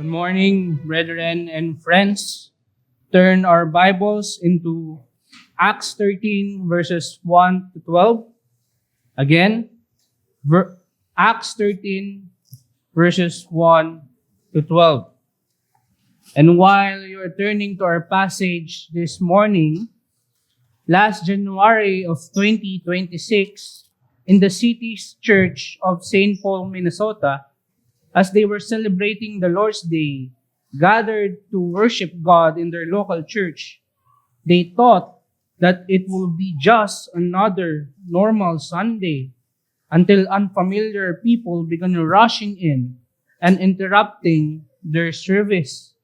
Good morning, brethren and friends. Turn our Bibles into Acts 13, verses 1 to 12. Again, Acts 13, verses 1 to 12. And while you are turning to our passage this morning, last January of 2026, in the city's church of St. Paul, Minnesota, as they were celebrating the Lord's Day, gathered to worship God in their local church, they thought that it would be just another normal Sunday until unfamiliar people began rushing in and interrupting their service.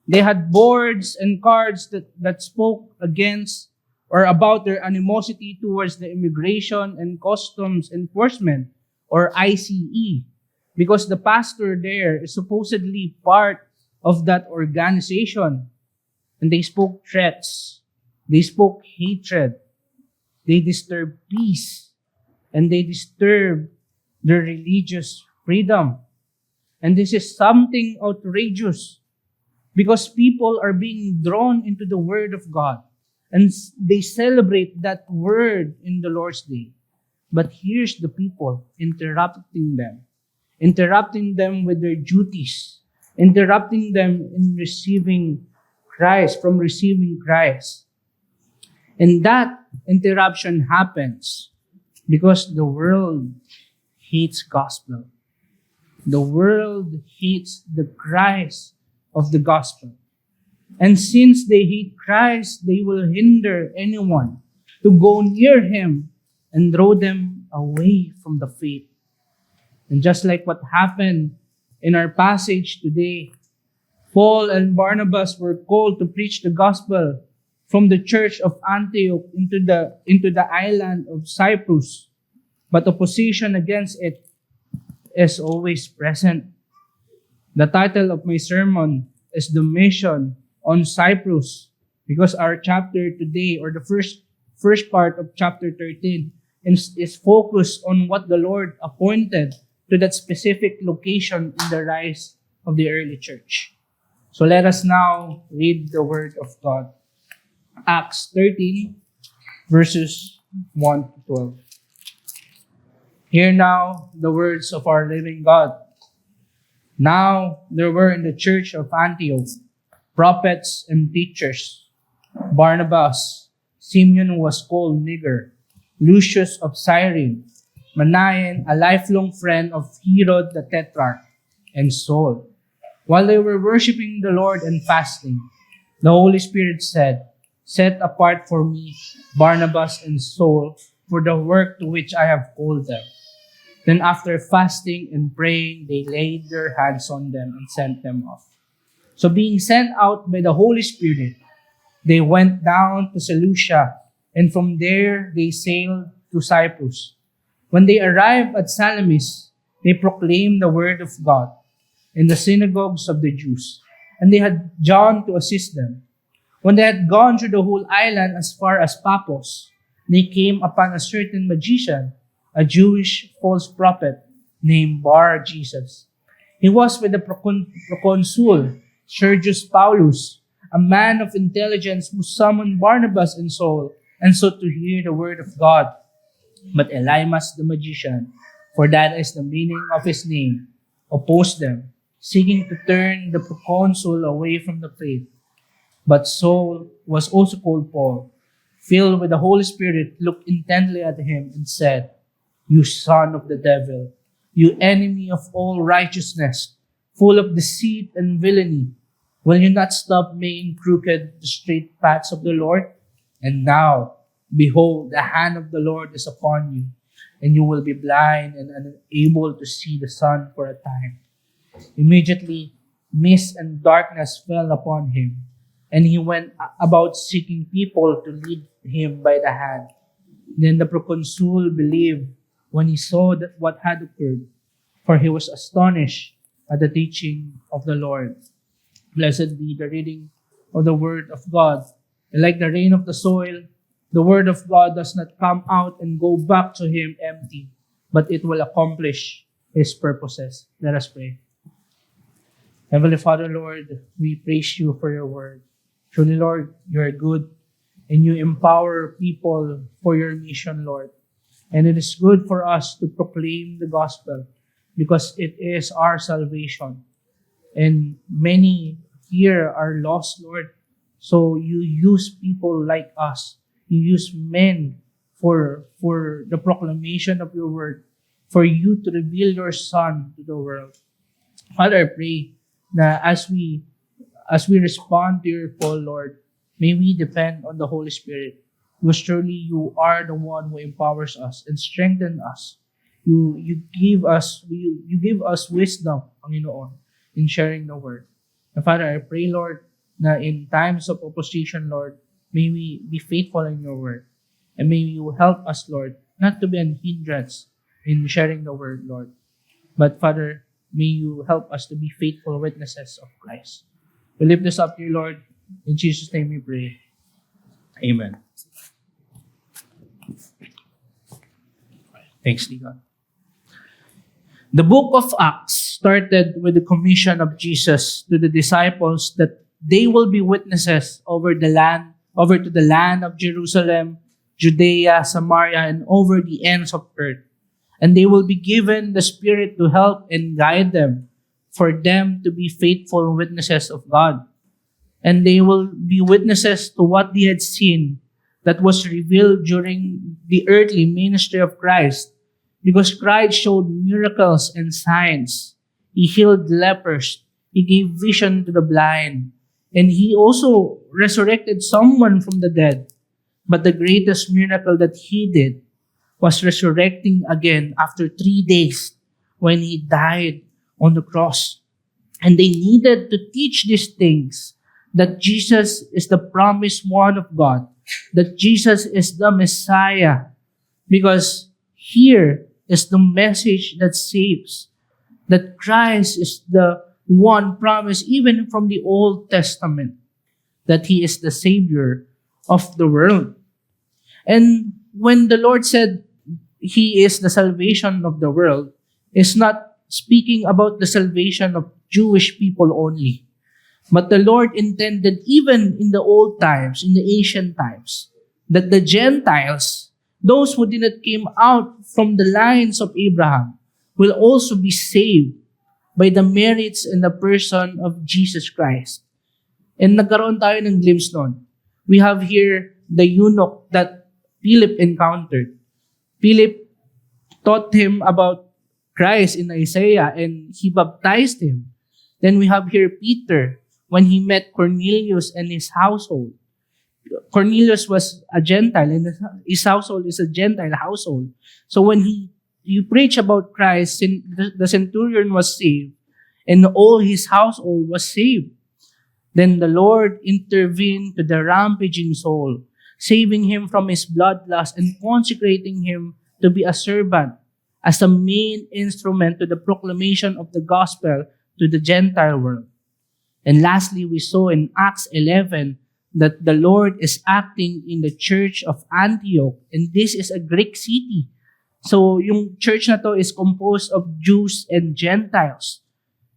They had boards and cards that spoke against or about their animosity towards the Immigration and Customs Enforcement, or ICE, because the pastor there is supposedly part of that organization. And they spoke threats, they spoke hatred, they disturbed peace, and they disturbed their religious freedom. And this is something outrageous because people are being drawn into the Word of God and they celebrate that Word in the Lord's Day. But here's the people interrupting them with their duties, interrupting them in receiving Christ, from receiving Christ. And that interruption happens because the world hates gospel. The world hates the Christ of the gospel. And since they hate Christ, they will hinder anyone to go near Him and draw them away from the faith. And just like what happened in our passage today, Paul and Barnabas were called to preach the gospel from the church of Antioch into the island of Cyprus. But opposition against it is always present. The title of my sermon is The Mission on Cyprus, because our chapter today, or the first part of chapter 13, is focused on what the Lord appointed to that specific location in the rise of the early church. So let us now read the Word of God. Acts 13, verses 1 to 12. Hear now the words of our living God. Now there were in the church of Antioch prophets and teachers: Barnabas, Simeon who was called Niger, Lucius of Cyrene, Manaen, a lifelong friend of Herod the Tetrarch, and Saul. While they were worshiping the Lord and fasting, the Holy Spirit said, "Set apart for me Barnabas and Saul for the work to which I have called them." Then after fasting and praying, they laid their hands on them and sent them off. So being sent out by the Holy Spirit, they went down to Seleucia, and from there they sailed to Cyprus. When they arrived at Salamis, they proclaimed the word of God in the synagogues of the Jews, and they had John to assist them. When they had gone through the whole island as far as Paphos, they came upon a certain magician, a Jewish false prophet named Bar-Jesus. He was with the proconsul Sergius Paulus, a man of intelligence who summoned Barnabas and Saul, and sought to hear the word of God. But Elymas the magician, for that is the meaning of his name, opposed them, seeking to turn the proconsul away from the faith. But Saul was also called Paul, filled with the Holy Spirit, looked intently at him and said, "You son of the devil, you enemy of all righteousness, full of deceit and villainy, will you not stop making crooked the straight paths of the Lord? And now, behold, the hand of the Lord is upon you, and you will be blind and unable to see the sun for a time." Immediately, mist and darkness fell upon him, and he went about seeking people to lead him by the hand. Then the proconsul believed when he saw what had occurred, for he was astonished at the teaching of the Lord. Blessed be the reading of the word of God. And like the rain of the soil, the word of God does not come out and go back to him empty, but it will accomplish his purposes. Let us pray. Heavenly Father, Lord, we praise you for your word. Truly, Lord, you are good and you empower people for your mission, Lord. And it is good for us to proclaim the gospel because it is our salvation. And many here are lost, Lord. So you use people like us. You use men for the proclamation of your word, for you to reveal your Son to the world. Father, I pray that as we respond to your call, Lord, may we depend on the Holy Spirit. Because surely you are the one who empowers us and strengthens us. You give us wisdom, Panginoon, in sharing the word. And Father, I pray, Lord, na in times of opposition, Lord, may we be faithful in your word. And may you help us, Lord, not to be an hindrance in sharing the word, Lord. But Father, may you help us to be faithful witnesses of Christ. We lift this up to you, Lord. In Jesus' name we pray. Amen. Thanks, Deacon. The book of Acts started with the commission of Jesus to the disciples that they will be witnesses over to the land of Jerusalem, Judea, Samaria, and over the ends of earth. And they will be given the Spirit to help and guide them, for them to be faithful witnesses of God. And they will be witnesses to what they had seen that was revealed during the earthly ministry of Christ. Because Christ showed miracles and signs. He healed lepers. He gave vision to the blind. And he also resurrected someone from the dead. But the greatest miracle that he did was resurrecting again after 3 days when he died on the cross. And they needed to teach these things, that Jesus is the promised one of God, that Jesus is the Messiah, because here is the message that saves, that Christ is the one promised even from the Old Testament, that He is the Savior of the world. And when the Lord said He is the salvation of the world, is not speaking about the salvation of Jewish people only. But the Lord intended, even in the old times, in the ancient times, that the Gentiles, those who did not came out from the lines of Abraham, will also be saved by the merits and the person of Jesus Christ. And nagkaroon tayo ng glimpse nun. We have here the eunuch that Philip encountered. Philip taught him about Christ in Isaiah and he baptized him. Then we have here Peter when he met Cornelius and his household. Cornelius was a Gentile and his household is a Gentile household. So when he preached about Christ, the centurion was saved and all his household was saved. Then the Lord intervened to the rampaging soul, saving him from his bloodlust and consecrating him to be a servant as a main instrument to the proclamation of the gospel to the Gentile world. And lastly, we saw in Acts 11 that the Lord is acting in the church of Antioch, and this is a Greek city. So yung church na to is composed of Jews and Gentiles.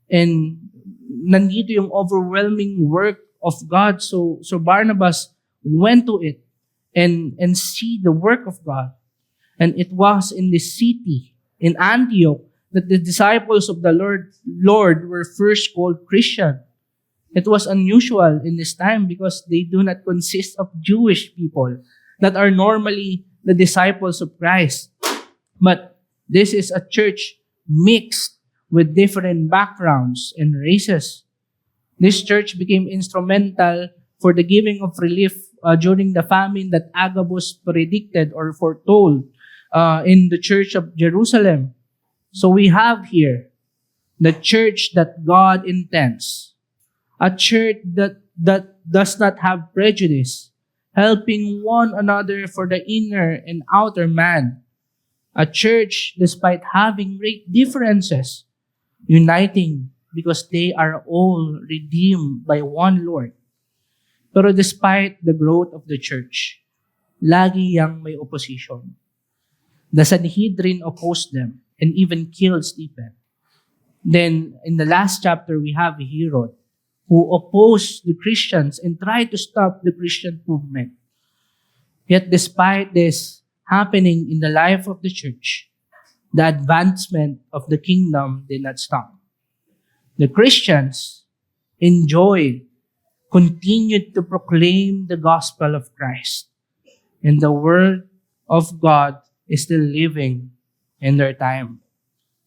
And nandito yung overwhelming work of God. So Barnabas went to it and see the work of God. And it was in this city, in Antioch, that the disciples of the Lord were first called Christian. It was unusual in this time because they do not consist of Jewish people that are normally the disciples of Christ. But this is a church mixed with different backgrounds and races. This church became instrumental for the giving of relief during the famine that Agabus predicted or foretold in the church of Jerusalem. So we have here the church that God intends. A church that does not have prejudice, helping one another for the inner and outer man. A church, despite having great differences, uniting because they are all redeemed by one Lord. Pero despite the growth of the church, lagi yang may opposition. The Sanhedrin opposed them and even killed Stephen. Then, in the last chapter, we have Herod, who opposed the Christians and tried to stop the Christian movement. Yet, despite this happening in the life of the church, the advancement of the kingdom did not stop. The Christians continued to proclaim the gospel of Christ. And the word of God is still living in their time.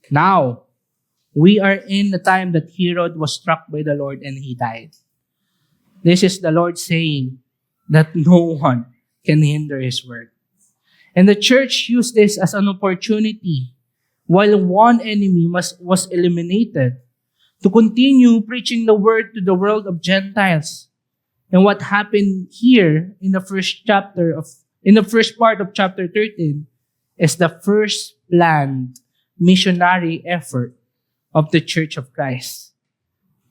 Now, we are in the time that Herod was struck by the Lord and he died. This is the Lord saying that no one can hinder his word. And the church used this as an opportunity while one enemy was eliminated to continue preaching the word to the world of Gentiles. And what happened here in the first part of chapter 13 is the first planned missionary effort of the Church of Christ.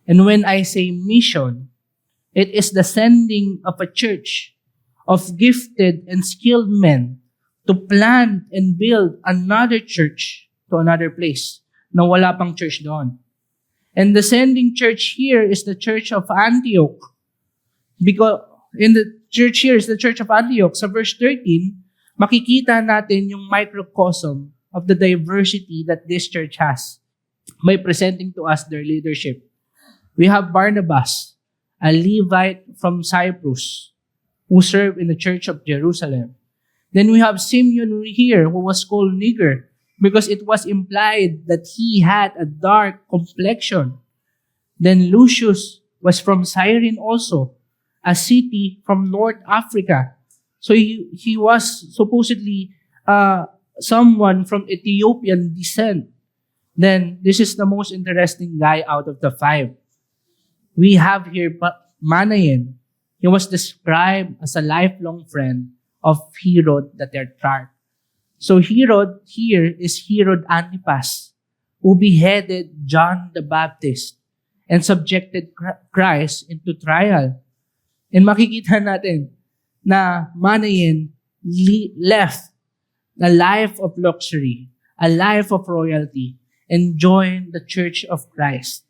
And when I say mission, it is the sending of a church of gifted and skilled men to plant and build another church to another place na wala pang church doon. And the sending church here is the Church of Antioch. Because in the church here is the Church of Antioch. Sa verse 13, makikita natin yung microcosm of the diversity that this church has by presenting to us their leadership. We have Barnabas, a Levite from Cyprus, who served in the Church of Jerusalem. Then we have Simeon here, who was called Niger, because it was implied that he had a dark complexion. Then Lucius was from Cyrene also, a city from North Africa. So he was supposedly someone from Ethiopian descent. Then this is the most interesting guy out of the 5. We have here Manaen. He was described as a lifelong friend of Herod the Tetrarch. So Herod here is Herod Antipas, who beheaded John the Baptist and subjected Christ into trial. And makikita natin na Manaen left a life of luxury, a life of royalty, and joined the Church of Christ.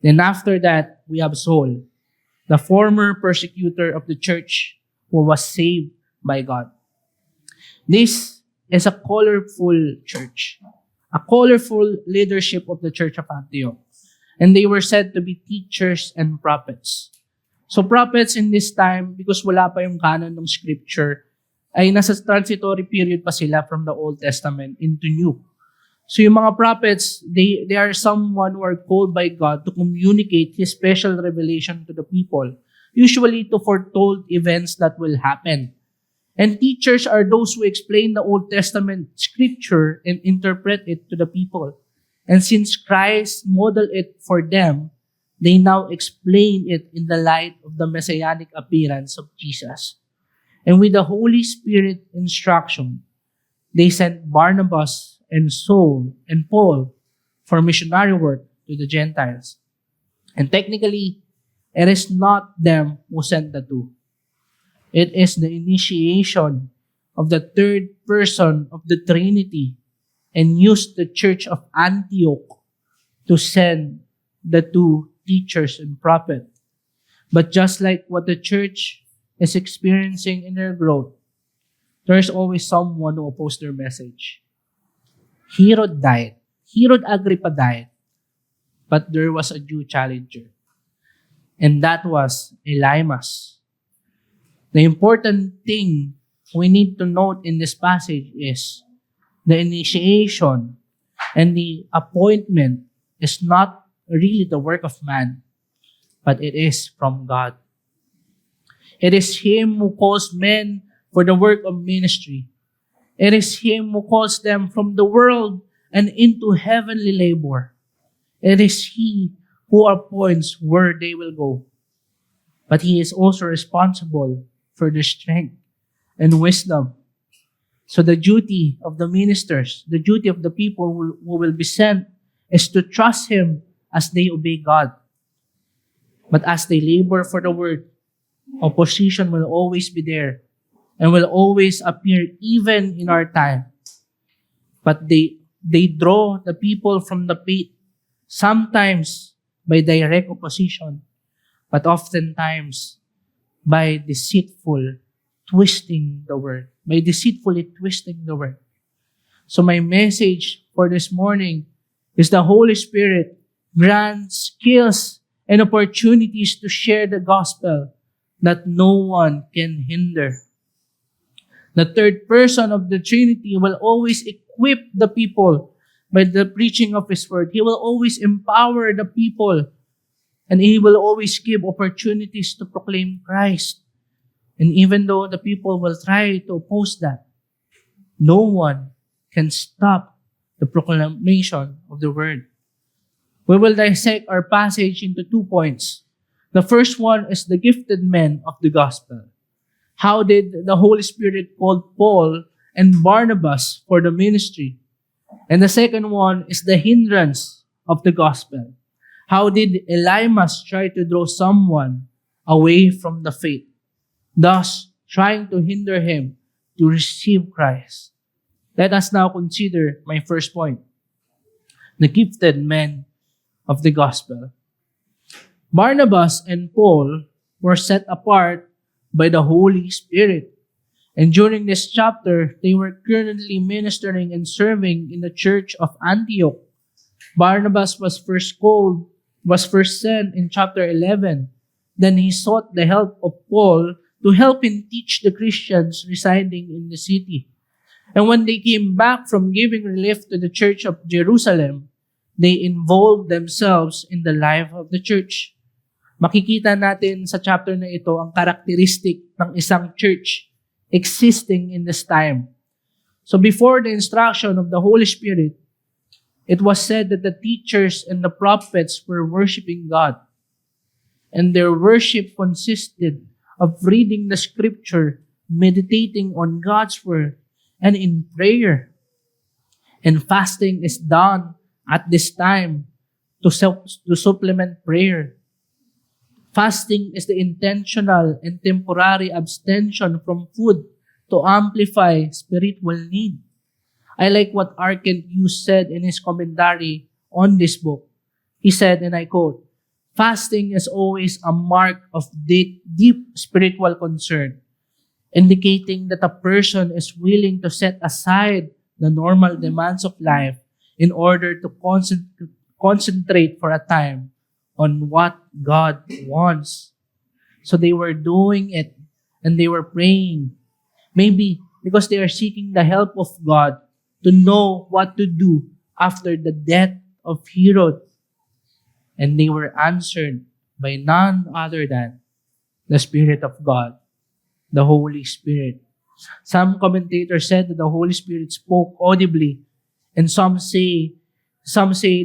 Then after that, we have Saul, the former persecutor of the church who was saved by God. This is a colorful church, a colorful leadership of the Church of Antioch. And they were said to be teachers and prophets. So prophets in this time, because wala pa yung canon ng scripture, ay nasa transitory period pa sila from the Old Testament into New. So yung mga prophets, they are someone who are called by God to communicate His special revelation to the people, usually to foretold events that will happen. And teachers are those who explain the Old Testament scripture and interpret it to the people. And since Christ modeled it for them, they now explain it in the light of the messianic appearance of Jesus. And with the Holy Spirit instruction, they sent Barnabas and Saul and Paul for missionary work to the Gentiles. And technically, it is not them who sent the 2. It is the initiation of the third person of the Trinity and used the Church of Antioch to send the 2 teachers and prophets. But just like what the church is experiencing in their growth, there is always someone who opposed their message. Herod died. Herod Agrippa died. But there was a Jew challenger. And that was Elymas. The important thing we need to note in this passage is the initiation and the appointment is not really the work of man, but it is from God. It is Him who calls men for the work of ministry. It is Him who calls them from the world and into heavenly labor. It is He who appoints where they will go. But He is also responsible for their strength and wisdom. So the duty of the ministers, the duty of the people who will be sent is to trust Him as they obey God. But as they labor for the word, opposition will always be there and will always appear even in our time. But they draw the people from the faith sometimes by direct opposition, but oftentimes by deceitfully twisting the word. So my message for this morning is the Holy Spirit grants skills and opportunities to share the gospel that no one can hinder. The third person of the Trinity will always equip the people by the preaching of His word. He will always empower the people, and He will always give opportunities to proclaim Christ. And even though the people will try to oppose that, no one can stop the proclamation of the word. We will dissect our passage into 2 points. The first one is the gifted men of the gospel. How did the Holy Spirit call Paul and Barnabas for the ministry? And the second one is the hindrance of the gospel. How did Elymas try to draw someone away from the faith, thus trying to hinder him to receive Christ? Let us now consider my first point, the gifted men of the gospel. Barnabas and Paul were set apart by the Holy Spirit. And during this chapter, they were currently ministering and serving in the church of Antioch. Barnabas was first sent in chapter 11. Then he sought the help of Paul to help him teach the Christians residing in the city. And when they came back from giving relief to the church of Jerusalem, they involved themselves in the life of the church. Makikita natin sa chapter na ito ang karakteristik ng isang church existing in this time. So before the instruction of the Holy Spirit, it was said that the teachers and the prophets were worshiping God. And their worship consisted of reading the scripture, meditating on God's word, and in prayer. And fasting is done at this time to supplement prayer. Fasting is the intentional and temporary abstention from food to amplify spiritual need. I like what R. Kent Hughes said in his commentary on this book. He said, and I quote, "Fasting is always a mark of deep spiritual concern, indicating that a person is willing to set aside the normal demands of life in order to concentrate for a time on what God wants." So they were doing it and they were praying. Maybe because they are seeking the help of God to know what to do after the death of Herod. And they were answered by none other than the Spirit of God, the Holy Spirit. Some commentators said that the Holy Spirit spoke audibly, and some say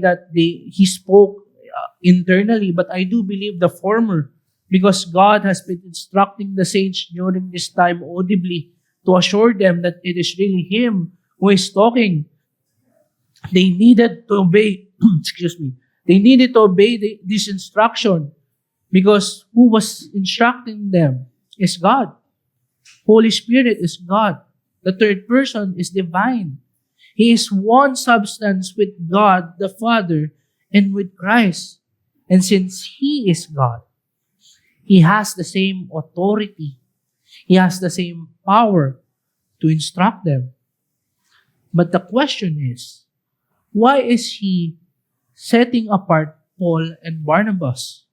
that he spoke internally, but I do believe the former, because God has been instructing the saints during this time audibly to assure them that it is really Him who is talking. They needed to obey, they needed to obey this instruction because who was instructing them is God. Holy Spirit is God. The third person is divine. He is one substance with God the Father and with Christ. And since He is God, He has the same authority. He has the same power to instruct them. But the question is, why is He setting apart Paul and Barnabas?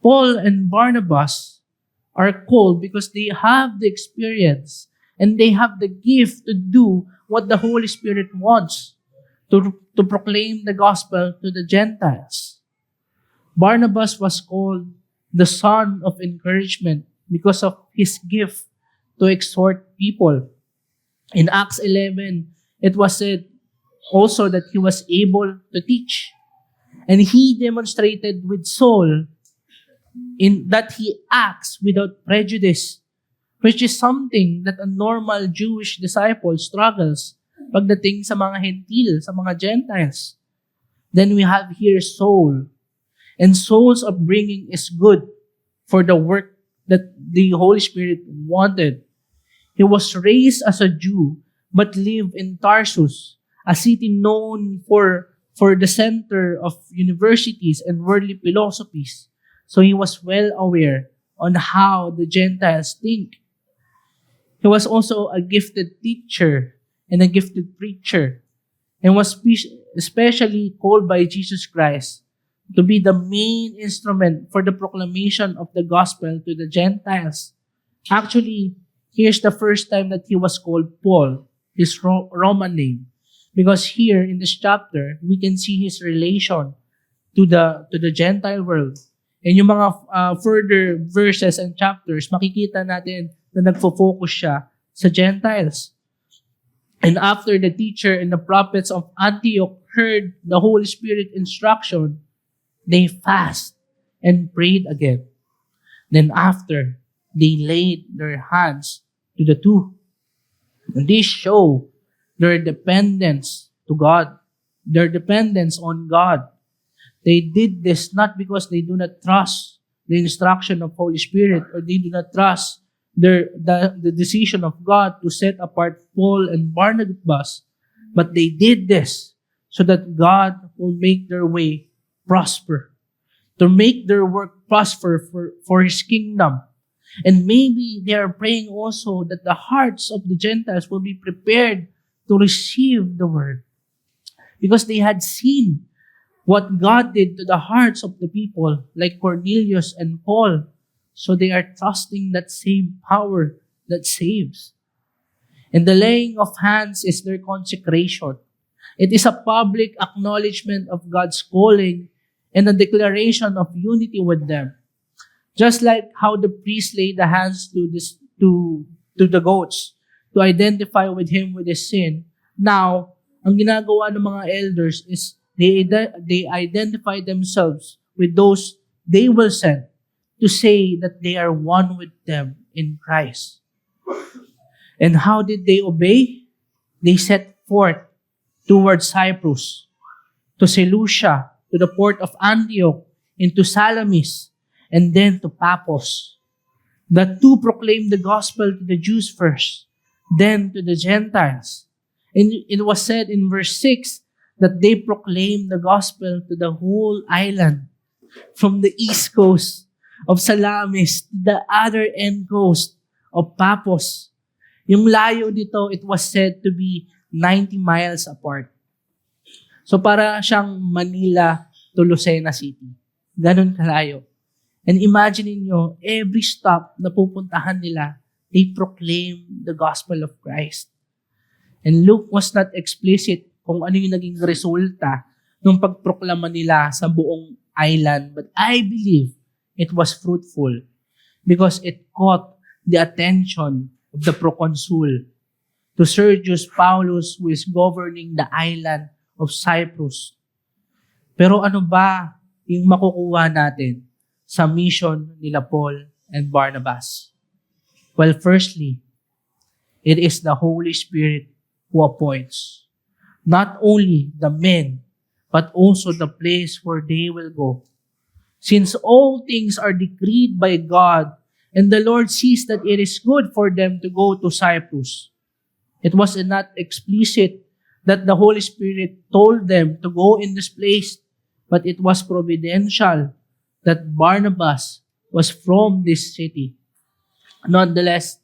Paul and Barnabas are called because they have the experience and they have the gift to do what the Holy Spirit wants, to proclaim the gospel to the Gentiles. Barnabas was called the son of encouragement because of his gift to exhort people. In Acts 11, it was said also that he was able to teach. And he demonstrated with Saul in that he acts without prejudice, which is something that a normal Jewish disciple struggles pagdating sa mga Hentil, sa mga Gentiles. Then we have here Saul. And Saul's upbringing is good for the work that the Holy Spirit wanted. He was raised as a Jew, but lived in Tarsus, a city known for for the center of universities and worldly philosophies. So he was well aware on how the Gentiles think. He was also a gifted teacher and a gifted preacher, and was especially called by Jesus Christ to be the main instrument for the proclamation of the gospel to the Gentiles. Actually, here's the first time that he was called Paul, his Roman name. Because here in this chapter, we can see his relation to the Gentile world. And yung mga further verses and chapters, makikita natin na nagfo-focus siya sa Gentiles. And after the teacher and the prophets of Antioch heard the Holy Spirit instruction, they fast and prayed again. Then after, they laid their hands to the two. And this show their dependence to God, their dependence on God. They did this not because they do not trust the instruction of Holy Spirit, or they do not trust the decision of God to set apart Paul and Barnabas, but they did this so that God will make their way prosper, to make their work prosper for His kingdom. And maybe they are praying also that the hearts of the Gentiles will be prepared to receive the word, because they had seen what God did to the hearts of the people, like Cornelius and Paul. So they are trusting that same power that saves. And the laying of hands is their consecration. It is a public acknowledgement of God's calling and a declaration of unity with them. Just like how the priest laid the hands to the goats to identify with him with his sin. Now, ang ginagawa ng mga elders is they identify themselves with those they will send to say that they are one with them in Christ. And how did they obey? They set forth towards Cyprus, to Seleucia, to the port of Antioch, into Salamis, and then to Paphos. The two proclaimed the gospel to the Jews first, then to the Gentiles. And it was said in verse 6 that they proclaimed the gospel to the whole island, from the east coast of Salamis to the other end coast of Paphos. Yung layo dito, it was said to be 90 miles apart. So para siyang Manila to Lucena City. Ganon kalayo. And imagine niyo, every stop na pupuntahan nila, they proclaim the gospel of Christ. And Luke was not explicit kung ano yung naging resulta ng pagproklama nila sa buong island. But I believe it was fruitful because it caught the attention of the proconsul, to Sergius Paulus, who is governing the island of Cyprus. Pero ano ba yung makukuha natin sa mission nila Paul and Barnabas? Well, firstly, it is the Holy Spirit who appoints not only the men, but also the place where they will go. Since all things are decreed by God, and the Lord sees that it is good for them to go to Cyprus. It was not explicit that the Holy Spirit told them to go in this place, but it was providential that Barnabas was from this city. Nonetheless,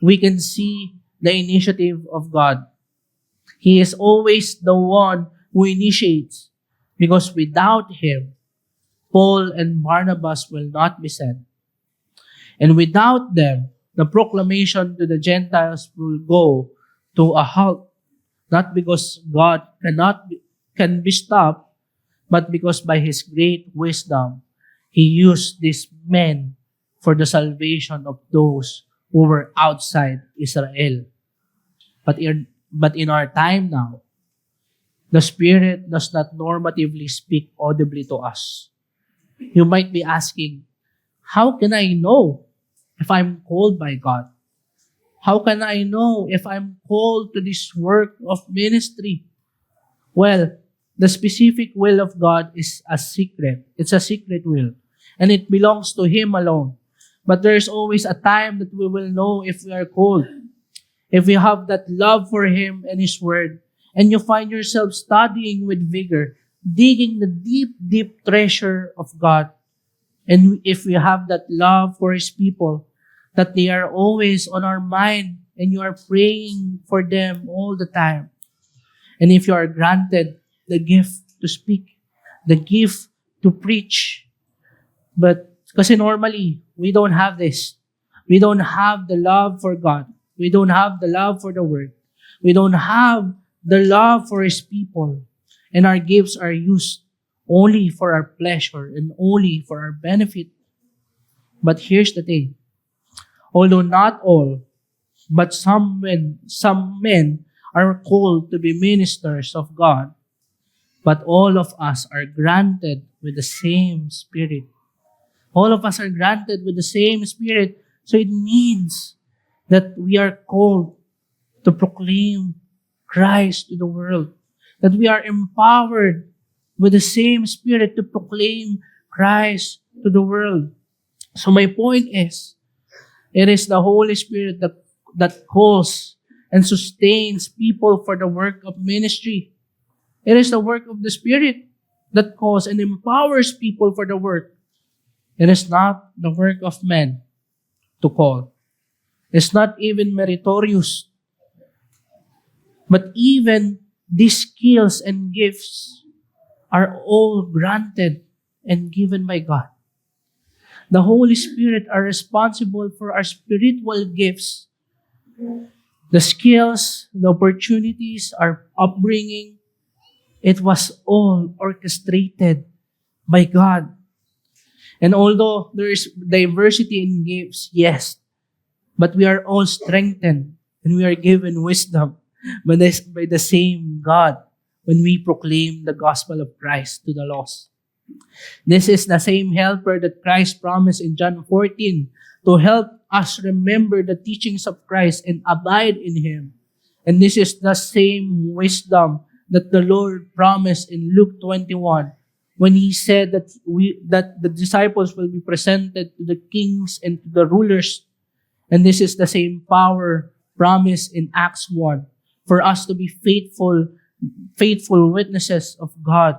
we can see the initiative of God. He is always the one who initiates, because without Him, Paul and Barnabas will not be sent. And without them, the proclamation to the Gentiles will go to a halt, not because God can be stopped, but because by His great wisdom, He used these men for the salvation of those who were outside Israel. But in our time now, the Spirit does not normatively speak audibly to us. You might be asking, how can I know if I'm called by God? How can I know if I'm called to this work of ministry? Well, the specific will of God is a secret. It's a secret will. And it belongs to Him alone. But there's always a time that we will know if we are called. If we have that love for Him and His Word, and you find yourself studying with vigor, digging the deep, deep treasure of God. And if we have that love for His people, that they are always on our mind and you are praying for them all the time. And if you are granted the gift to speak, the gift to preach, but kasi normally, we don't have this. We don't have the love for God. We don't have the love for the Word. We don't have the love for His people. And our gifts are used only for our pleasure and only for our benefit. But here's the thing. Although not all, but some men are called to be ministers of God, but all of us are granted with the same Spirit. All of us are granted with the same Spirit. So it means that we are called to proclaim Christ to the world. That we are empowered with the same Spirit to proclaim Christ to the world. So my point is, it is the Holy Spirit that calls and sustains people for the work of ministry. It is the work of the Spirit that calls and empowers people for the work. It is not the work of men to call. It's not even meritorious. But even these skills and gifts are all granted and given by God. The Holy Spirit are responsible for our spiritual gifts, the skills, the opportunities, our upbringing. It was all orchestrated by God. And although there is diversity in gifts, yes, but we are all strengthened and we are given wisdom by the same God when we proclaim the gospel of Christ to the lost. This is the same helper that Christ promised in John 14 to help us remember the teachings of Christ and abide in Him. And this is the same wisdom that the Lord promised in Luke 21 when He said that the disciples will be presented to the kings and to the rulers. And this is the same power promised in Acts 1 for us to be faithful witnesses of God.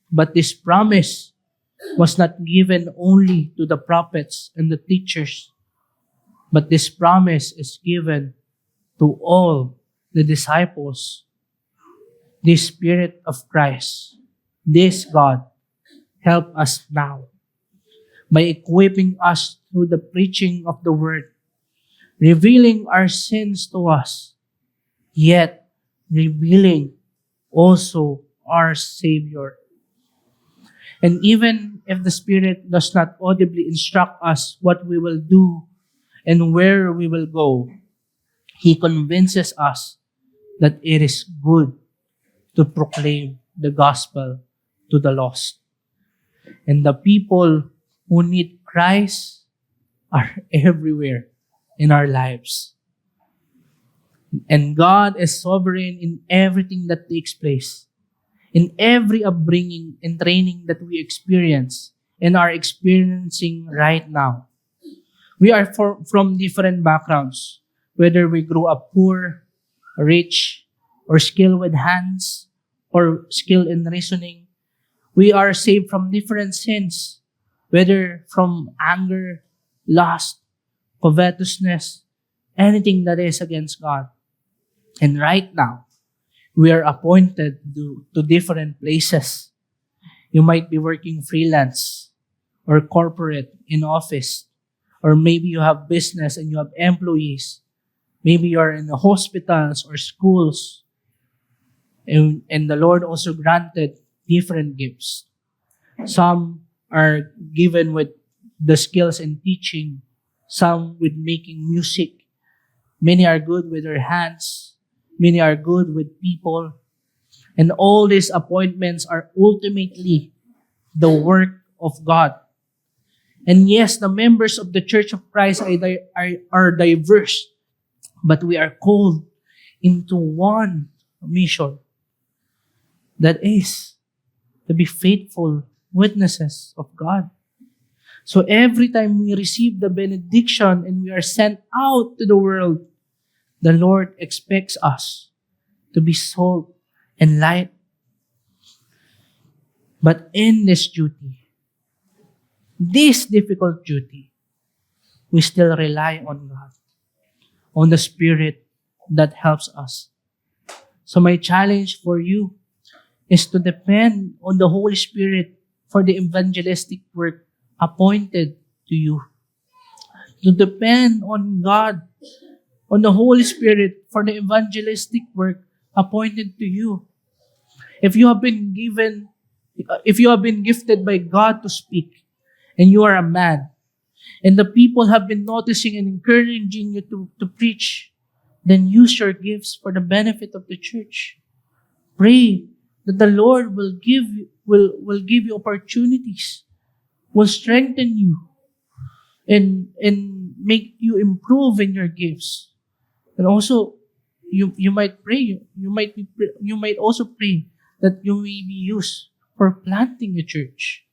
But this promise was not given only to the prophets and the teachers, but this promise is given to all the disciples. This Spirit of Christ, this God, help us now by equipping us through the preaching of the Word, revealing our sins to us, yet revealing also our Savior. And even if the Spirit does not audibly instruct us what we will do and where we will go, He convinces us that it is good to proclaim the gospel to the lost. And the people who need Christ are everywhere in our lives. And God is sovereign in everything that takes place. In every upbringing and training that we experience and are experiencing right now. We are from different backgrounds, whether we grew up poor, rich, or skilled with hands, or skilled in reasoning. We are saved from different sins, whether from anger, lust, covetousness, anything that is against God. And right now, we are appointed to different places. You might be working freelance or corporate in office, or maybe you have business and you have employees. Maybe you are in the hospitals or schools. And the Lord also granted different gifts. Some are given with the skills in teaching, some with making music. Many are good with their hands. Many are good with people. And all these appointments are ultimately the work of God. And yes, the members of the Church of Christ are diverse, but we are called into one mission. That is to be faithful witnesses of God. So every time we receive the benediction and we are sent out to the world, the Lord expects us to be salt and light. But in this duty, this difficult duty, we still rely on God, on the Spirit that helps us. So my challenge for you is to depend on the Holy Spirit for the evangelistic work appointed to you. To depend on God, on the Holy Spirit for the evangelistic work appointed to you. If you have been gifted by God to speak, and you are a man, and the people have been noticing and encouraging you to preach, then use your gifts for the benefit of the church. Pray that the Lord will give you opportunities, will strengthen you, and make you improve in your gifts. And also, you might pray. You might also pray that you may be used for planting a church.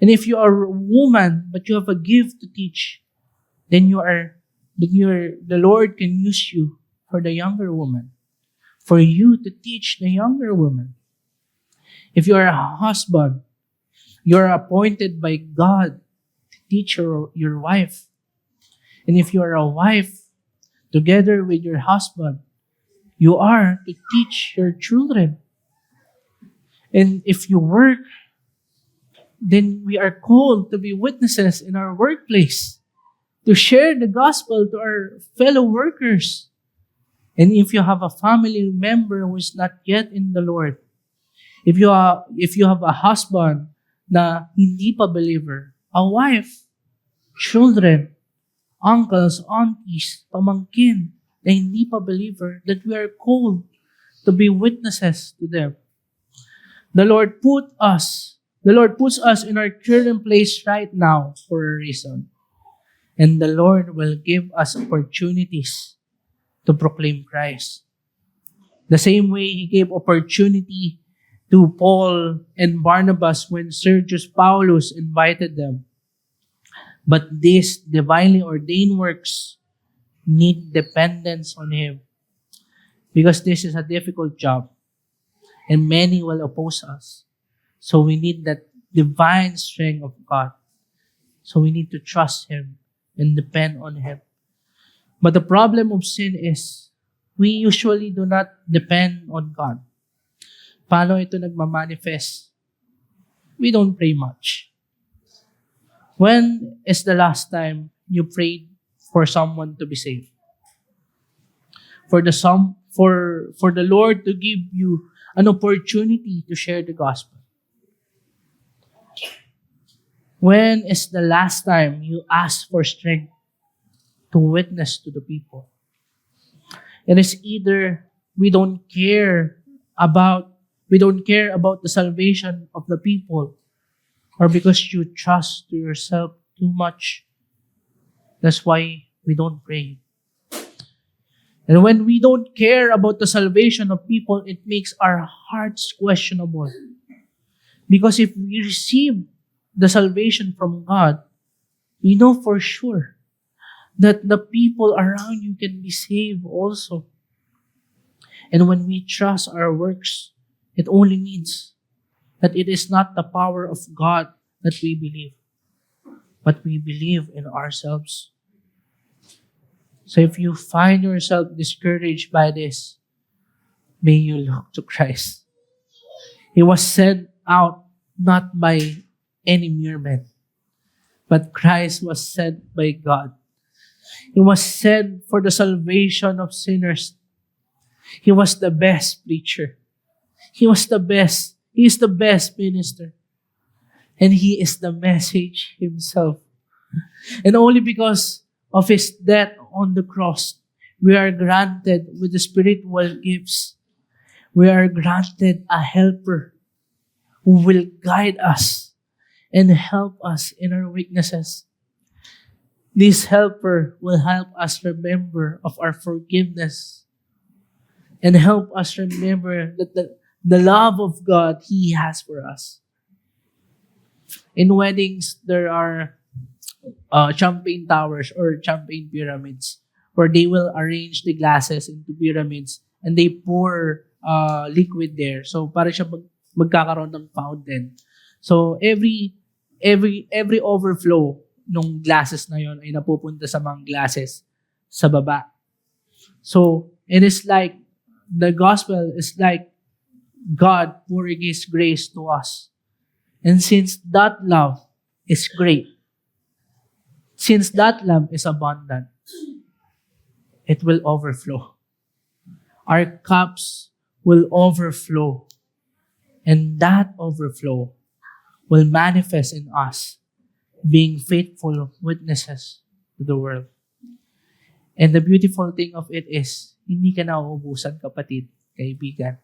And if you are a woman but you have a gift to teach, then the Lord can use you for the younger woman, for you to teach the younger woman. If you are a husband, you are appointed by God to teach your wife. And if you are a wife, together with your husband, you are to teach your children. And if you work, then we are called to be witnesses in our workplace, to share the gospel to our fellow workers. And if you have a family member who is not yet in the Lord, if you have a husband na hindi pa believer, a wife, children, uncles, aunties, pamangkin na hindi pa believer, that we are called to be witnesses to them. The Lord puts us in our current place right now for a reason. And the Lord will give us opportunities to proclaim Christ. The same way He gave opportunity to Paul and Barnabas when Sergius Paulus invited them. But these divinely ordained works need dependence on Him, because this is a difficult job and many will oppose us. So we need that divine strength of God. So we need to trust Him and depend on Him. But the problem of sin is, we usually do not depend on God. Paano ito nagmamanifest? We don't pray much. When is the last time you prayed for someone to be saved? For the Lord to give you an opportunity to share the gospel. When is the last time you asked for strength to witness to the people? It is either we don't care about the salvation of the people, or because you trust to yourself too much. That's why we don't pray. And when we don't care about the salvation of people, it makes our hearts questionable. Because if we receive the salvation from God, we know for sure that the people around you can be saved also. And when we trust our works, it only means that it is not the power of God that we believe, but we believe in ourselves. So if you find yourself discouraged by this, may you look to Christ. He was sent out not by any mere man, but Christ was sent by God. He was sent for the salvation of sinners. He was the best preacher. He was the best. He is the best minister. And He is the message Himself. And only because of His death on the cross, we are granted with the spiritual gifts. We are granted a helper who will guide us and help us in our weaknesses. This helper will help us remember of our forgiveness and help us remember that the love of God He has for us. In weddings, there are champagne towers or champagne pyramids where they will arrange the glasses into pyramids and they pour liquid there. So para siya magkakaroon ng fountain. So every overflow nung glasses na yon ay napupunta sa mga glasses sa baba. So it is like the gospel is like God pouring His grace to us. And since that love is great, since that love is abundant, it will overflow. Our cups will overflow. And that overflow will manifest in us being faithful witnesses to the world. And the beautiful thing of it is, hindi ka nauubusan, kapatid, kaibigan.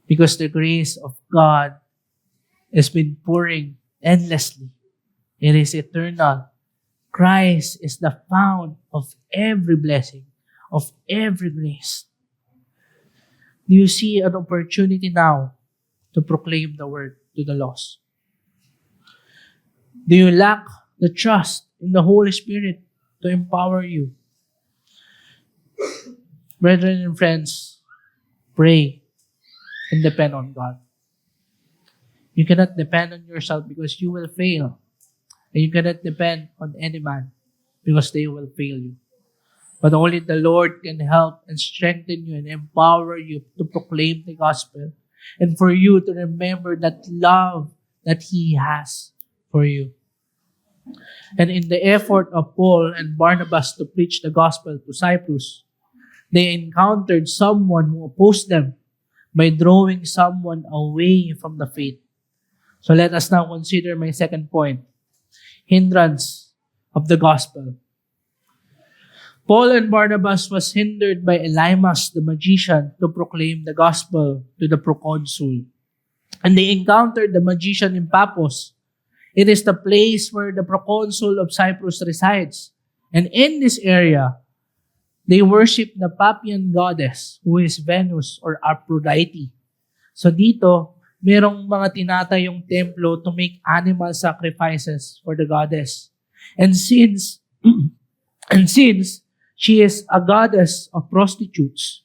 Because the grace of God has been pouring endlessly. It is eternal. Christ is the fount of every blessing, of every grace. Do you see an opportunity now to proclaim the word to the lost? Do you lack the trust in the Holy Spirit to empower you? Brethren and friends, pray and depend on God. You cannot depend on yourself because you will fail. And you cannot depend on any man because they will fail you. But only the Lord can help and strengthen you and empower you to proclaim the gospel and for you to remember that love that He has for you. And in the effort of Paul and Barnabas to preach the gospel to Cyprus, they encountered someone who opposed them by drawing someone away from the faith. So let us now consider my second point, hindrance of the gospel. Paul and Barnabas was hindered by Elymas the magician to proclaim the gospel to the proconsul. And they encountered the magician in Paphos. It is the place where the proconsul of Cyprus resides. And in this area, they worship the Paphian goddess who is Venus or Aphrodite. So dito, merong mga tinatayong templo to make animal sacrifices for the goddess. And since she is a goddess of prostitutes,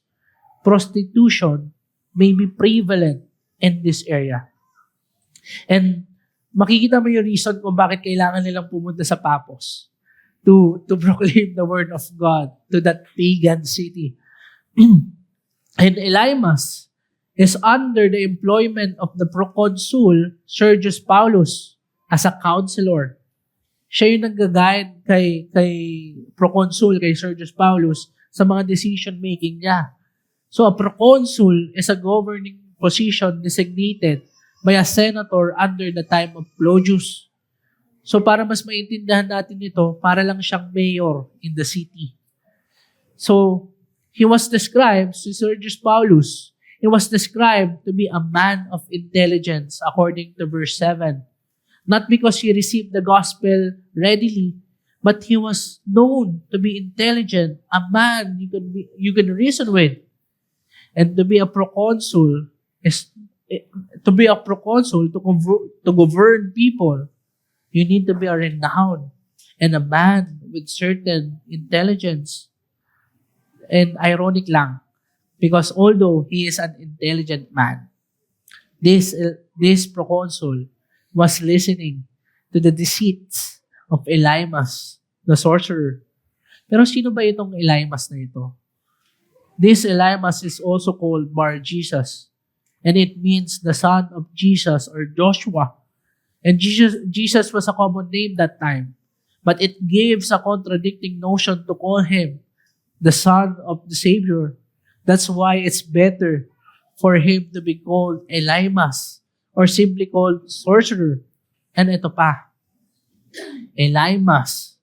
prostitution may be prevalent in this area. And makikita mo yung reason kung bakit kailangan nilang pumunta sa Paphos to proclaim the word of God to that pagan city. And Elymas is under the employment of the proconsul Sergius Paulus as a counselor. Siya yung nag-guide kay proconsul, kay Sergius Paulus sa mga decision-making niya. So a proconsul is a governing position designated by a senator under the time of Claudius. So para mas maintindihan natin ito, para lang siyang mayor in the city. So he was described, si Sergius Paulus, he was described to be a man of intelligence according to verse 7. Not because he received the gospel readily, but he was known to be intelligent, a man you can reason with. And to be a proconsul to govern people, you need to be a renowned and a man with certain intelligence. And ironic lang, because although he is an intelligent man, this proconsul was listening to the deceits of Elymas, the sorcerer. Pero sino ba itong Elymas na ito? This Elymas is also called Bar-Jesus, and it means the son of Jesus or Joshua. And Jesus was a common name that time, but it gives a contradicting notion to call him the son of the Savior. That's why it's better for him to be called Elymas or simply called sorcerer. And ito pa, Elymas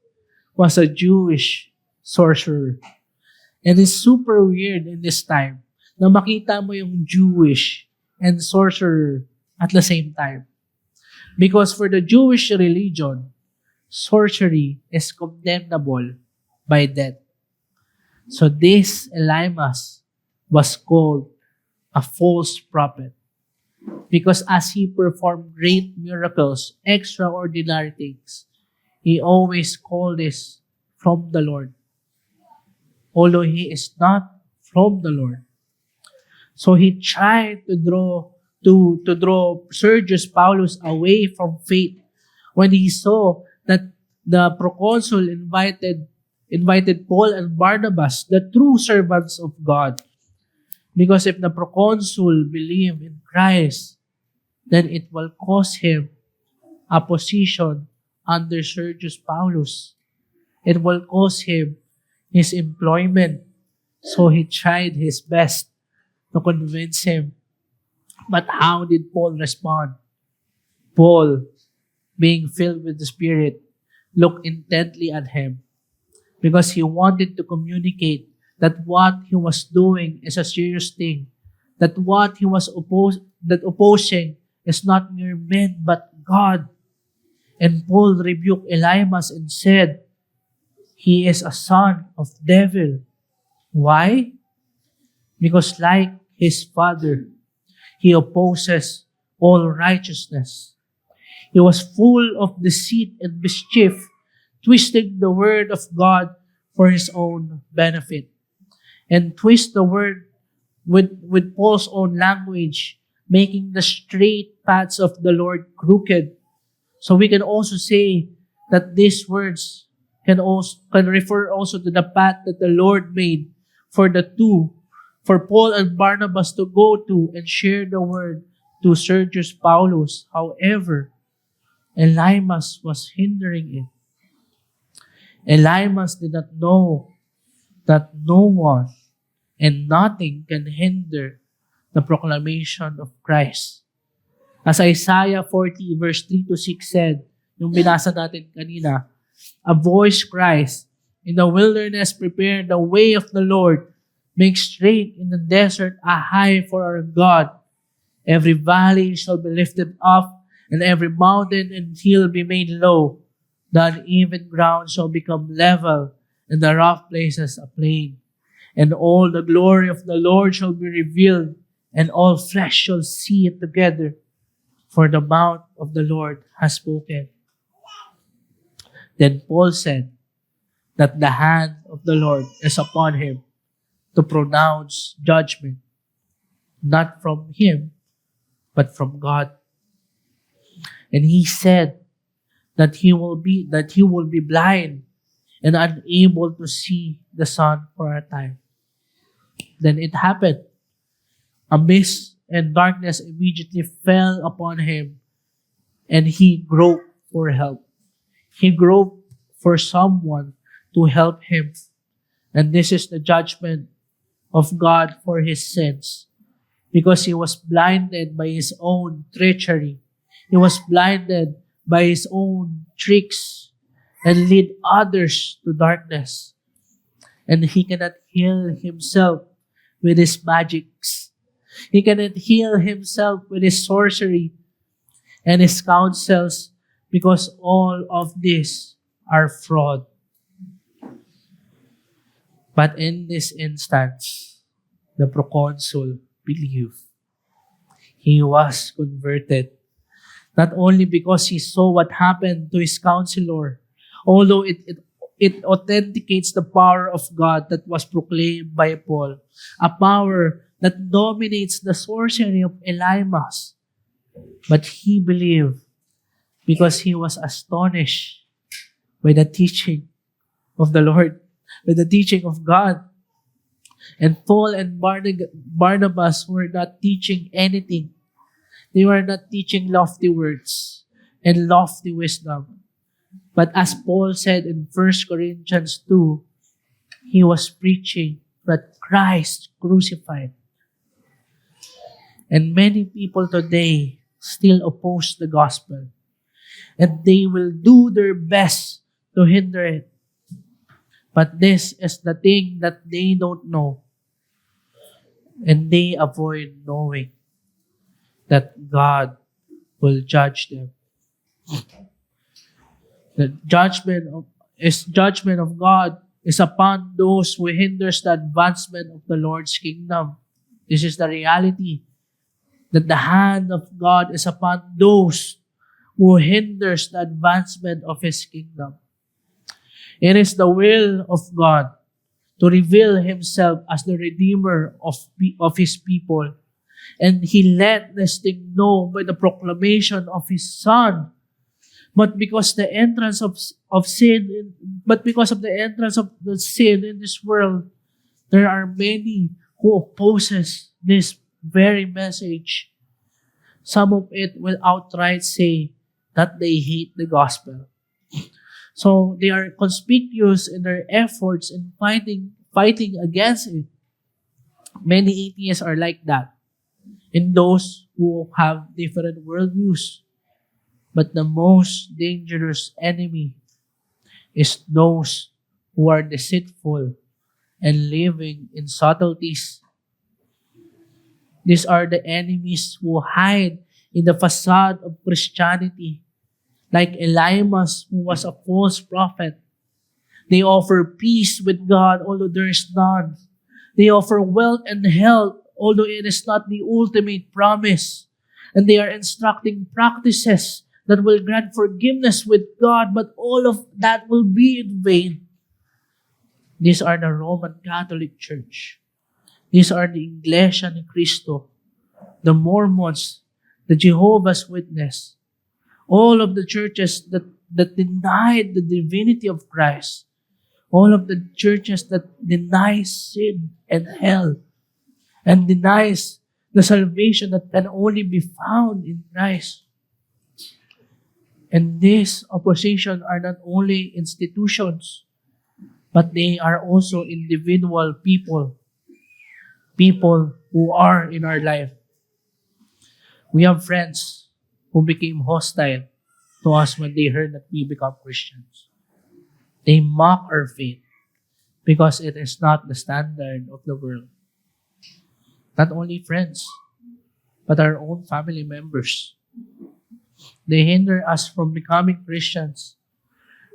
was a Jewish sorcerer. And it's super weird in this time na makita mo yung Jewish and sorcerer at the same time. Because for the Jewish religion, sorcery is condemnable by death. So this Elymas was called a false prophet because as he performed great miracles, extraordinary things, he always called this from the Lord, although he is not from the Lord. So he tried to draw Sergius Paulus away from faith when he saw that the proconsul invited Paul and Barnabas, the true servants of God. Because if the proconsul believed in Christ, then it will cause him a position under Sergius Paulus. It will cause him his employment. So he tried his best to convince him. But how did Paul respond? Paul, being filled with the Spirit, looked intently at him because he wanted to communicate that what he was doing is a serious thing, that what he was opposing is not mere men but God. And Paul rebuked Elymas and said, he is a son of devil. Why? Because like his father, he opposes all righteousness. He was full of deceit and mischief, twisting the word of God for his own benefit. And twist the word with Paul's own language, making the straight paths of the Lord crooked. So we can also say that these words can refer also to the path that the Lord made for Paul and Barnabas to go to and share the word to Sergius Paulus. However, Elymas was hindering it. Elymas did not know that no one and nothing can hinder the proclamation of Christ. As Isaiah 40 verse 3 to 6 said, yung binasa natin kanina, a voice cries, in the wilderness prepare the way of the Lord, make straight in the desert a highway for our God. Every valley shall be lifted up, and every mountain and hill be made low. The uneven ground shall become level, and the rough places a plain. And all the glory of the Lord shall be revealed, and all flesh shall see it together. For the mouth of the Lord has spoken. Then Paul said that the hand of the Lord is upon him to pronounce judgment, not from him, but from God. And he said that he will be blind and unable to see the sun for a time. Then it happened. A mist and darkness immediately fell upon him, and he groped for help. He groped for someone to help him. And this is the judgment of God for his sins, because he was blinded by his own treachery. He was blinded by his own tricks and lead others to darkness. And he cannot heal himself with his magics. He cannot heal himself with his sorcery and his counsels, because all of these are fraud. But in this instance, the proconsul believed. He was converted. Not only because he saw what happened to his counselor, although it authenticates the power of God that was proclaimed by Paul, a power that dominates the sorcery of Elymas. But he believed because he was astonished by the teaching of the Lord, by the teaching of God. And Paul and Barnabas were not teaching anything. They were not teaching lofty words and lofty wisdom. But as Paul said in 1 Corinthians 2, he was preaching that Christ crucified. And many people today still oppose the gospel. And they will do their best to hinder it. But this is the thing that they don't know. And they avoid knowing that God will judge them. The judgment of God is upon those who hinders the advancement of the Lord's kingdom. This is the reality, that the hand of God is upon those who hinders the advancement of His kingdom. It is the will of God to reveal Himself as the Redeemer of His people. And He let this thing know by the proclamation of His Son. But because the entrance of sin, but because of the entrance of the sin in this world, there are many who opposes this very message. Some of it will outright say that they hate the gospel. So they are conspicuous in their efforts in fighting against it. Many atheists are like that, and those who have different worldviews. But the most dangerous enemy is those who are deceitful and living in subtleties. These are the enemies who hide in the facade of Christianity, like Elymas, who was a false prophet. They offer peace with God, although there is none. They offer wealth and health, although it is not the ultimate promise. And they are instructing practices that will grant forgiveness with God, but all of that will be in vain. These are the Roman Catholic Church. These are the Iglesia ni Cristo, the Mormons, the Jehovah's Witness, all of the churches that denied the divinity of Christ, all of the churches that deny sin and hell, and denies the salvation that can only be found in Christ. And this opposition are not only institutions, but they are also individual people who are in our life. We have friends who became hostile to us when they heard that we become Christians. They mock our faith because it is not the standard of the world. Not only friends, but our own family members. They hinder us from becoming Christians,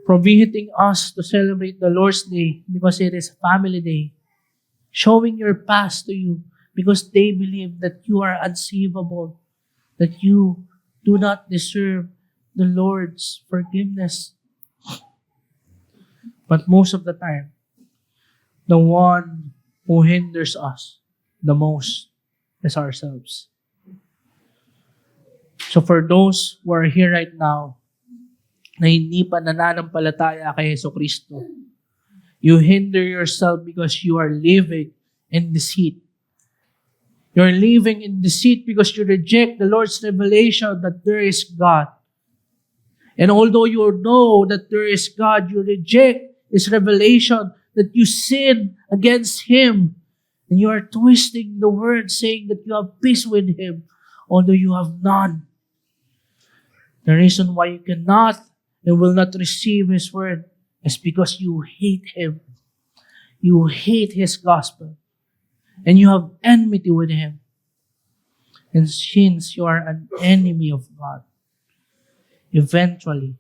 prohibiting us to celebrate the Lord's Day because it is family day, showing your past to you because they believe that you are unsavable, that you do not deserve the Lord's forgiveness. But most of the time, the one who hinders us the most is ourselves. So for those who are here right now na hindi pa nananampalataya kay Hesus Kristo, you hinder yourself because you are living in deceit. You're living in deceit because you reject the Lord's revelation that there is God. And although you know that there is God, you reject His revelation that you sin against Him. And you are twisting the word saying that you have peace with Him, although you have none. The reason why you cannot and will not receive His word is because you hate Him. You hate His gospel. And you have enmity with Him. And since you are an enemy of God, eventually,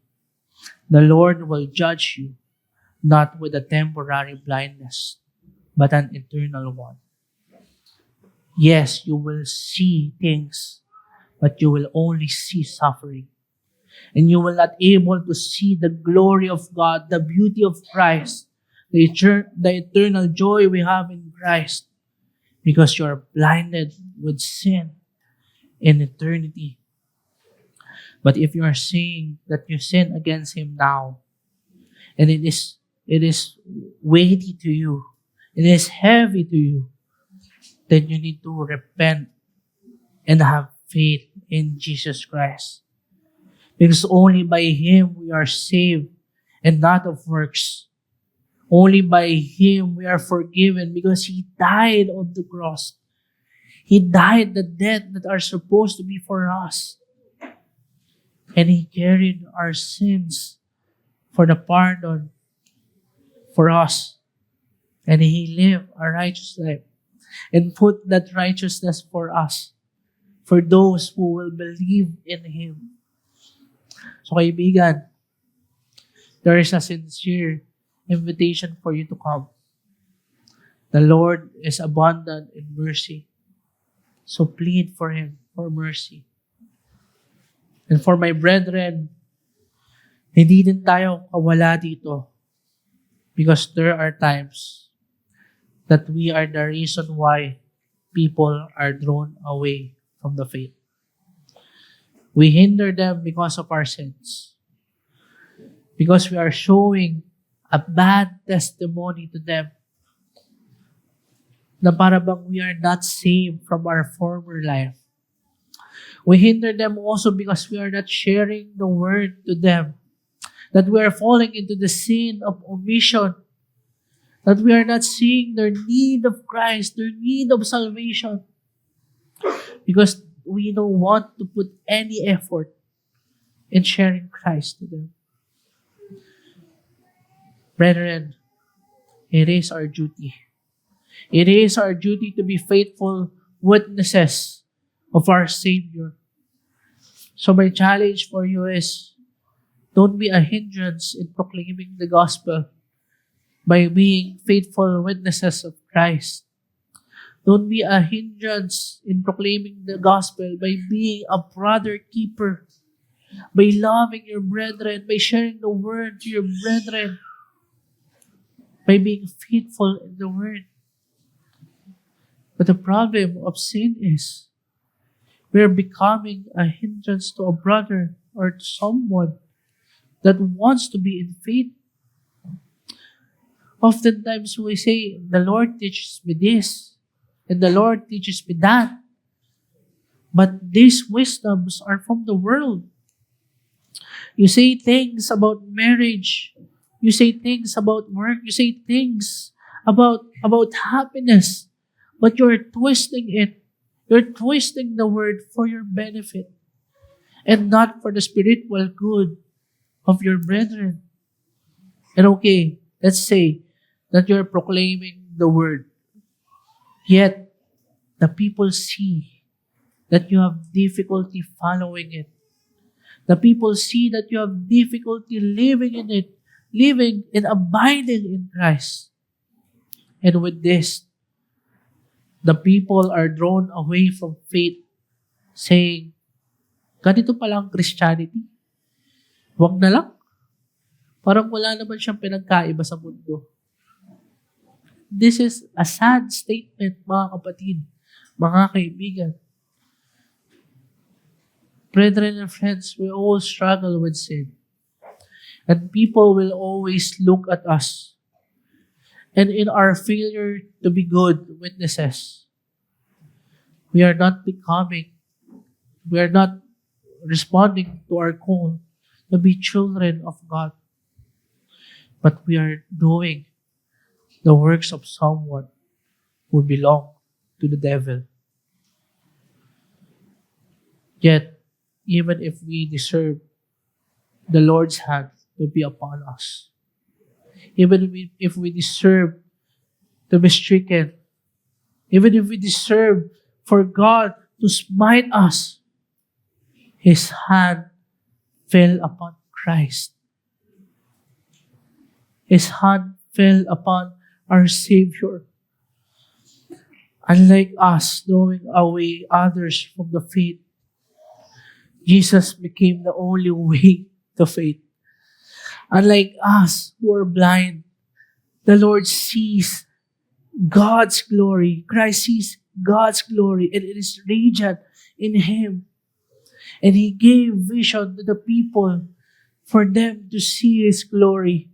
the Lord will judge you not with a temporary blindness, but an eternal one. Yes, you will see things, but you will only see suffering. And you will not able to see the glory of God, the beauty of Christ, the eternal joy we have in Christ, because you are blinded with sin in eternity. But if you are saying that you sin against Him now, and it is weighty to you, it is heavy to you, then you need to repent and have faith in Jesus Christ. Because only by Him we are saved and not of works. Only by Him we are forgiven because He died on the cross. He died the death that are supposed to be for us. And He carried our sins for the pardon for us. And He lived a righteous life and put that righteousness for us, for those who will believe in Him. So kaibigan, there is a sincere invitation for you to come. The Lord is abundant in mercy. So plead for Him for mercy. And for my brethren, hindi din tayo kawala dito because there are times that we are the reason why people are drawn away from the faith. We hinder them because of our sins. Because we are showing a bad testimony to them na para bang we are not saved from our former life. We hinder them also because we are not sharing the word to them. That we are falling into the sin of omission. That we are not seeing their need of Christ, their need of salvation. Because we don't want to put any effort in sharing Christ to them. Brethren, it is our duty. It is our duty to be faithful witnesses of our Savior. So my challenge for you is, don't be a hindrance in proclaiming the gospel by being faithful witnesses of Christ. Don't be a hindrance in proclaiming the gospel by being a brother keeper, by loving your brethren, by sharing the word to your brethren, by being faithful in the word. But the problem of sin is we are becoming a hindrance to a brother or to someone that wants to be in faith. Oftentimes we say, the Lord teaches me this, and the Lord teaches me that. But these wisdoms are from the world. You say things about marriage. You say things about work. You say things about happiness. But you're twisting it. You're twisting the word for your benefit and not for the spiritual good of your brethren. And okay, let's say that you're proclaiming the word. Yet, the people see that you have difficulty following it. The people see that you have difficulty living in it, living and abiding in Christ. And with this, the people are drawn away from faith, saying, ganito palang Christianity. Huwag na lang. Parang wala naman siyang pinagkaiba sa mundo. This is a sad statement, mga kapatid, mga kaibigan. Brethren and friends, we all struggle with sin. And people will always look at us. And in our failure to be good witnesses, we are not responding to our call to be children of God. But we are doing the works of someone who belong to the devil. Yet, even if we deserve the Lord's hand to be upon us, even if we deserve to be stricken, even if we deserve for God to smite us, His hand fell upon Christ. His hand fell upon our Savior. Unlike us throwing away others from the faith, Jesus became the only way to faith. Unlike us who are blind, the Lord sees God's glory. Christ sees God's glory, and it is radiant in Him. And He gave vision to the people for them to see His glory.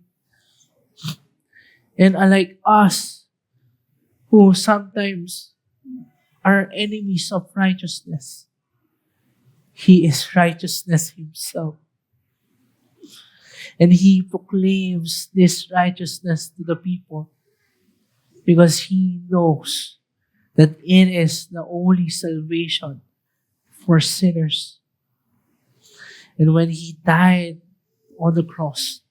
And unlike us, who sometimes are enemies of righteousness, He is righteousness Himself. And He proclaims this righteousness to the people because He knows that it is the only salvation for sinners. And when He died on the cross,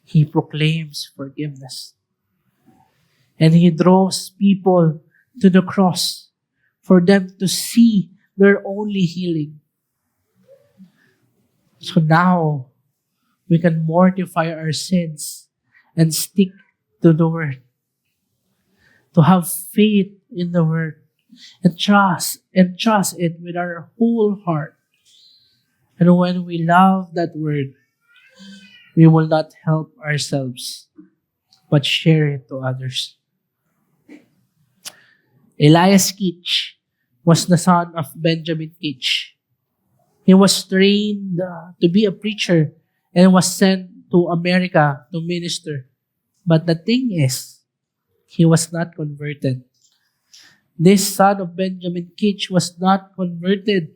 He proclaims forgiveness. And He draws people to the cross for them to see their only healing. So now, we can mortify our sins and stick to the Word. To have faith in the Word and trust it with our whole heart. And when we love that Word, we will not help ourselves, but share it to others. Elias Kitch was the son of Benjamin Kitch. He was trained to be a preacher and was sent to America to minister. But the thing is, he was not converted. This son of Benjamin Kitch was not converted.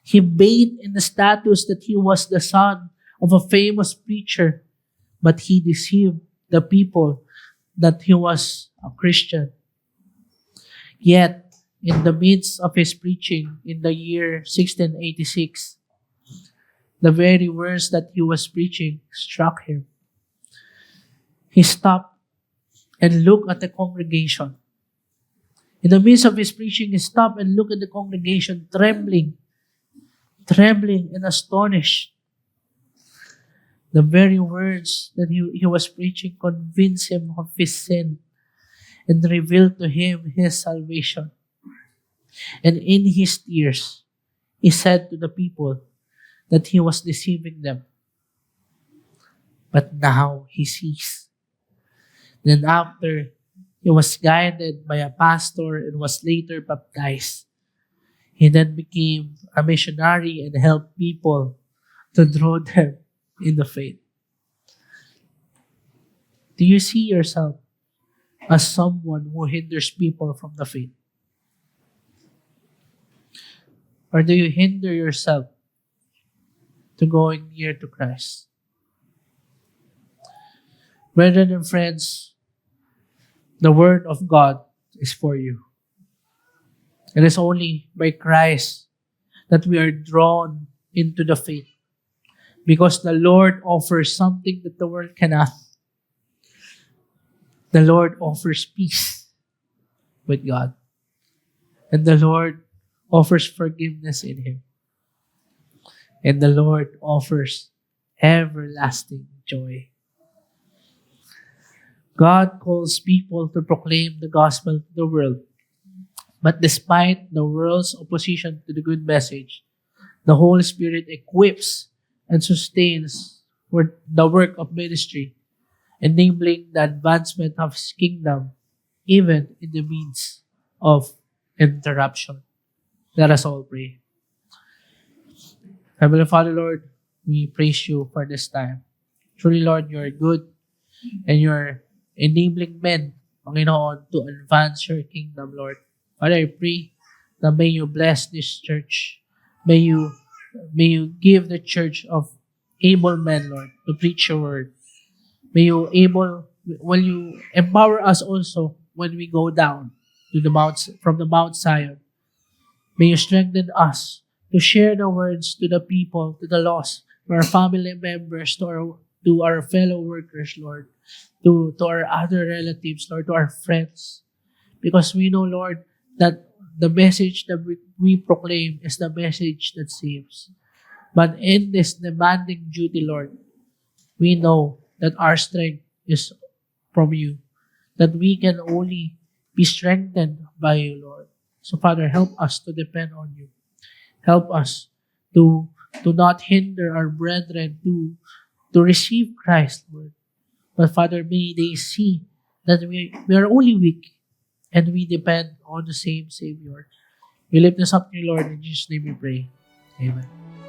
He bathed in the status that he was the son of a famous preacher, but he deceived the people that he was a Christian. Yet, in the midst of his preaching in the year 1686, the very words that he was preaching struck him. He stopped and looked at the congregation. In the midst of his preaching, he stopped and looked at the congregation, trembling and astonished. The very words that he was preaching convinced him of his sin and revealed to him his salvation. And in his tears, he said to the people that he was deceiving them. But now he sees. Then after he was guided by a pastor and was later baptized, he then became a missionary and helped people to draw them in the faith. Do you see yourself as someone who hinders people from the faith? Or do you hinder yourself to going near to Christ? Brethren and friends, the Word of God is for you. It is only by Christ that we are drawn into the faith, because the Lord offers something that the world cannot. The Lord offers peace with God. And the Lord offers forgiveness in Him. And the Lord offers everlasting joy. God calls people to proclaim the gospel to the world. But despite the world's opposition to the good message, the Holy Spirit equips and sustains for the work of ministry, enabling the advancement of His kingdom, even in the midst of interruption. Let us all pray. Heavenly Father, Lord, we praise you for this time. Truly, Lord, you are good and you are enabling men, Panginoon, to advance your kingdom, Lord. Father, I pray that may you bless this church. May you give the church of able men, Lord, to preach your word. Will you empower us also when we go down to the mount, from the Mount Zion. May you strengthen us to share the words to the people, to the lost, to our family members, to our fellow workers, Lord, to our other relatives, Lord, to our friends. Because we know, Lord, that the message that we proclaim is the message that saves. But in this demanding duty, Lord, we know that our strength is from you, that we can only be strengthened by you, Lord. So, Father, help us to depend on you. Help us to not hinder our brethren to receive Christ, Lord. But, Father, may they see that we are only weak and we depend on the same Savior. We lift this up to you, Lord. In Jesus' name we pray. Amen.